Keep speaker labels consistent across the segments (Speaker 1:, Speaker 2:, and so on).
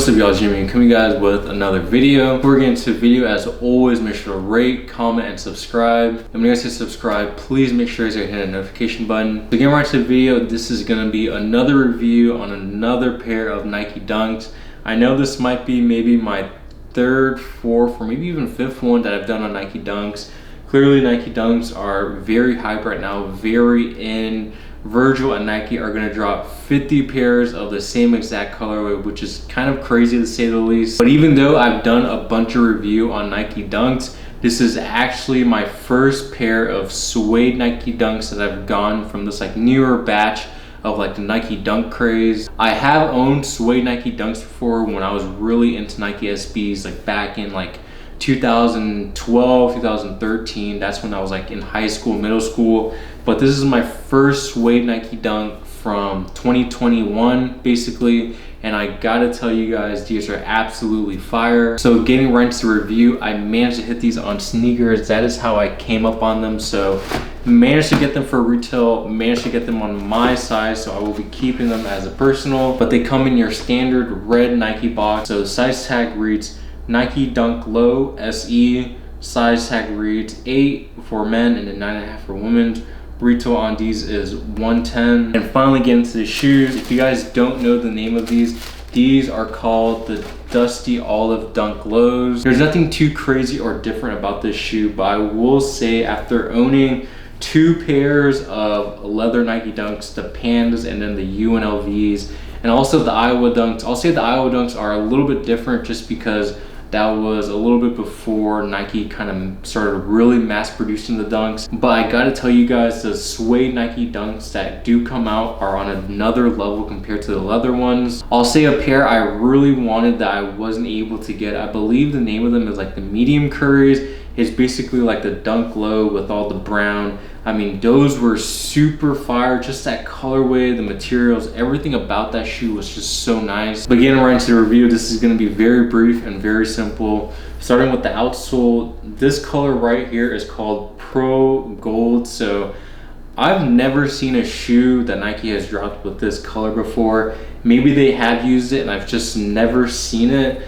Speaker 1: What's up, y'all? Jimmy coming guys with another video. Before we get into the video, as always, make sure to rate, comment, and subscribe. And when you guys hit subscribe, please make sure you guys hit the notification button. So getting right to the video, this is gonna be another review on another pair of Nike Dunks. I know this might be maybe my third, fourth, or maybe even fifth one that I've done on Nike Dunks. Clearly Nike Dunks are very hype right now, very in. Virgil and Nike are gonna drop 50 pairs of the same exact colorway, which is kind of crazy to say the least. But even though I've done a bunch of review on Nike Dunks, this is actually my first pair of suede Nike Dunks that I've gone from this like newer batch of like the Nike Dunk craze. I have owned suede Nike Dunks before when I was really into Nike SBs, like back in like 2012, 2013. That's when I was like in high school, middle school. But this is my first suede Nike Dunk from 2021 basically, and I gotta tell you guys, these are absolutely fire. So getting right into the review, I managed to hit these on sneakers. That is how I came up on them. So managed to get them for retail, managed to get them on my size, so I will be keeping them as a personal. But they come in your standard red Nike box. So the size tag reads Nike Dunk Low SE. Size tag reads 8 for men and then 9.5 for women. Retail on these is $110. And finally get into the shoes. If you guys don't know the name of these are called the Dusty Olive Dunk Lows. There's nothing too crazy or different about this shoe, but I will say after owning two pairs of leather Nike Dunks, the Pandas and then the UNLVs, and also the Iowa Dunks, I'll say the Iowa Dunks are a little bit different just because that was a little bit before Nike kind of started really mass producing the Dunks. But I gotta tell you guys, the suede Nike Dunks that do come out are on another level compared to the leather ones. I'll say a pair I really wanted that I wasn't able to get. I believe the name of them is like the medium curries. It's basically like the Dunk Low with all the brown. I mean, those were super fire. Just that colorway, the materials, everything about that shoe was just so nice. But getting right into the review, this is gonna be very brief and very simple. Starting with the outsole, this color right here is called Pro Gold. So I've never seen a shoe that Nike has dropped with this color before. Maybe they have used it and I've just never seen it.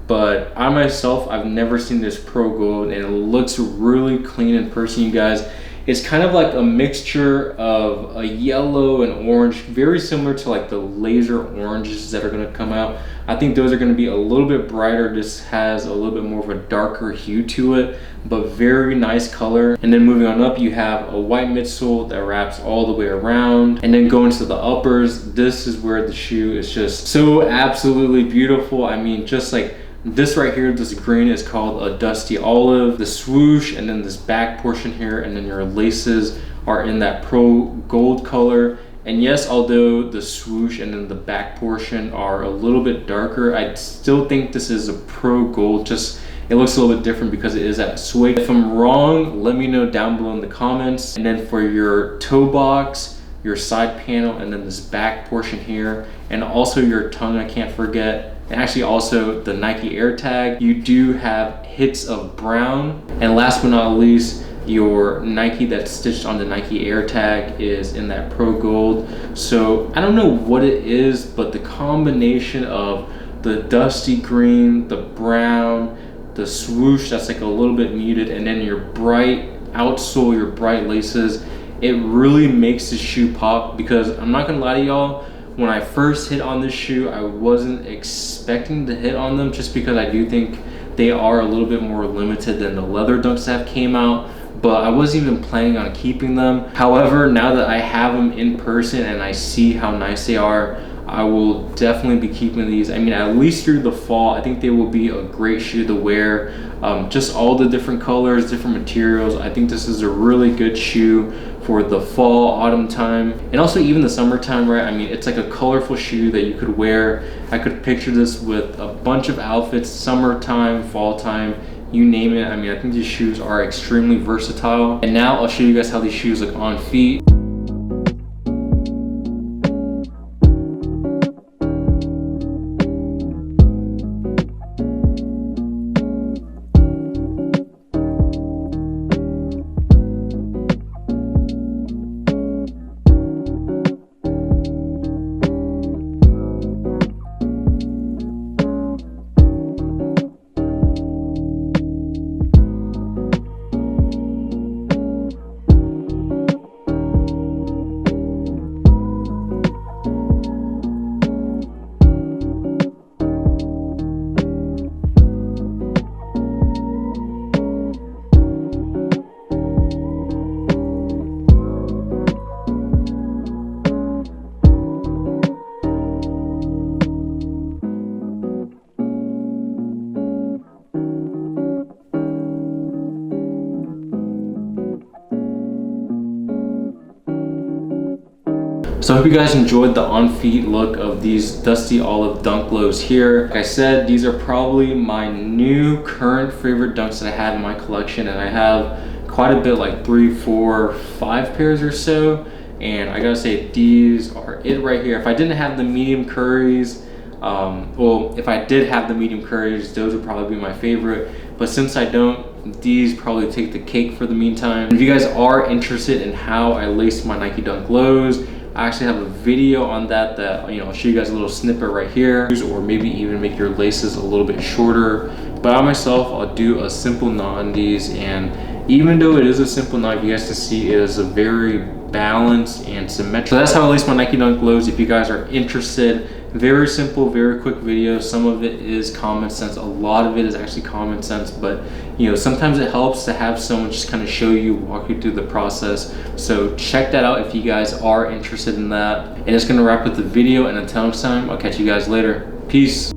Speaker 1: But I myself, I've never seen this Pro Gold, and it looks really clean in person, you guys. It's kind of like a mixture of a yellow and orange, very similar to like the laser oranges that are gonna come out. I think those are gonna be a little bit brighter. This has a little bit more of a darker hue to it, but very nice color. And then moving on up, you have a white midsole that wraps all the way around. And then going to the uppers, this is where the shoe is just so absolutely beautiful. I mean, just like this right here, this green is called a Dusty Olive. The swoosh and then this back portion here, and then your laces are in that Pro Gold color. And yes, although the swoosh and then the back portion are a little bit darker, I still think this is a Pro Gold. Just it looks a little bit different because it is that suede. If I'm wrong, let me know down below in the comments. And then for your toe box, your side panel, and then this back portion here, and also your tongue, I can't forget. And actually also the Nike Air tag, you do have hits of brown. And last but not least, your Nike that's stitched on the Nike Air tag is in that Pro Gold. So I don't know what it is, but the combination of the dusty green, the brown, the swoosh that's like a little bit muted, and then your bright outsole, your bright laces, it really makes the shoe pop. Because I'm not gonna lie to y'all, when I first hit on this shoe, I wasn't expecting to hit on them just because I do think they are a little bit more limited than the leather Dunks that came out. But I wasn't even planning on keeping them. However, now that I have them in person and I see how nice they are, I will definitely be keeping these. I mean, at least through the fall, I think they will be a great shoe to wear. Just all the different colors, different materials. I think this is a really good shoe for the fall, autumn time, and also even the summertime, right? I mean, it's like a colorful shoe that you could wear. I could picture this with a bunch of outfits, summertime, fall time, you name it. I mean, I think these shoes are extremely versatile. And now I'll show you guys how these shoes look on feet. So I hope you guys enjoyed the OnFeet look of these dusty olive dunk lows here. Like I said, these are probably my new current favorite dunks that I have in my collection, and I have quite a bit, like 3, 4, 5 pairs or so. And I gotta say, these are it right here. If I didn't have the medium curries, well, if I did have the medium curries, those would probably be my favorite. But since I don't, these probably take the cake for the meantime. If you guys are interested in how I lace my Nike Dunk lows, I actually have a video on that I'll show you guys a little snippet right here, or maybe even make your laces a little bit shorter. But I myself, I'll do a simple knot on these, and even though it is a simple knot, you guys can see it is a very balanced and symmetrical. So that's how I lace my Nike Dunk lows. If you guys are interested, very simple, very quick video. Some of it is common sense, a lot of it is actually common sense, but sometimes it helps to have someone just kind of show you, walk you through the process. So check that out if you guys are interested in that. And it's gonna wrap up the video, and until next time, I'll catch you guys later. Peace.